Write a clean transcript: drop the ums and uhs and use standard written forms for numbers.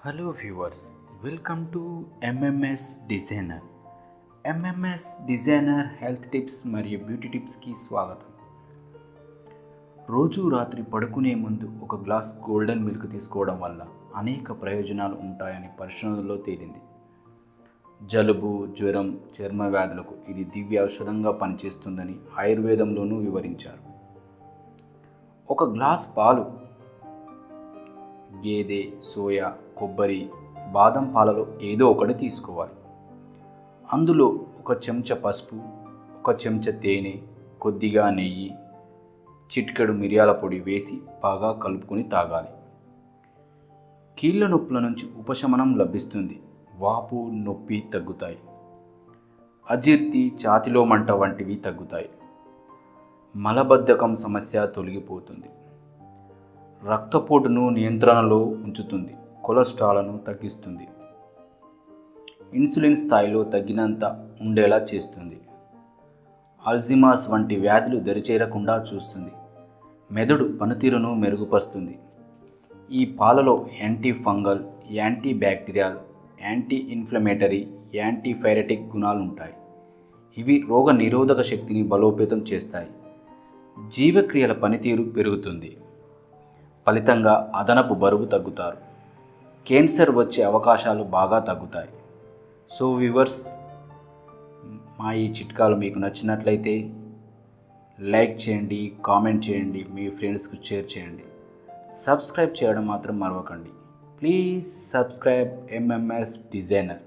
Hello viewers, welcome to MMS designer. MMS designer health tips మరియు beauty టిప్స్కి స్వాగతం. రోజు రాత్రి పడుకునే ముందు ఒక గ్లాస్ గోల్డెన్ మిల్క్ తీసుకోవడం వల్ల అనేక ప్రయోజనాలు ఉంటాయని పరిశోధనలో తేలింది. జలుబు, జ్వరం, చర్మ వ్యాధులకు ఇది దివ్య ఔషధంగా పనిచేస్తుందని ఆయుర్వేదంలోనూ వివరించారు. ఒక గ్లాస్ పాలు గేదె, సోయా, కొబ్బరి, బాదం పాలలో ఏదో ఒకటి తీసుకోవాలి. అందులో ఒక చెంచా పసుపు, ఒక చెంచా తేనె, కొద్దిగా నెయ్యి, చిటికెడు మిరియాల పొడి వేసి బాగా కలుపుకొని తాగాలి. కీళ్ళ నొప్పుల నుంచి ఉపశమనం లభిస్తుంది. వాపు, నొప్పి తగ్గుతాయి. అజీర్తి, ఛాతిలో మంట వంటివి తగ్గుతాయి. మలబద్ధకం సమస్య తొలగిపోతుంది. రక్తపోటును నియంత్రణలో ఉంచుతుంది. కొలెస్ట్రాల్ను తగ్గిస్తుంది. ఇన్సులిన్ స్థాయిలో తగ్గినంత ఉండేలా చేస్తుంది. అల్జీమర్స్ వంటి వ్యాధులు దరిచేరకుండా చూస్తుంది. మెదడు పనితీరును మెరుగుపరుస్తుంది. ఈ పాలలో anti fungal, anti bacterial, anti inflammatory, antipyretic గుణాలు ఉంటాయి. ఇవి రోగ నిరోధక శక్తిని బలోపేతం చేస్తాయి. జీవక్రియల పనితీరు పెరుగుతుంది. ఫలితంగా అదనపు బరువు తగ్గుతారు. క్యాన్సర్ వచ్చే అవకాశాలు బాగా తగ్గుతాయి. సో వ్యూవర్స్, మా ఈ చిట్కాలు మీకు నచ్చినట్లయితే లైక్ చేయండి, కామెంట్ చేయండి, మీ ఫ్రెండ్స్కి షేర్ చేయండి. సబ్స్క్రైబ్ చేయడం మాత్రం మరవకండి. Please subscribe MMS designer.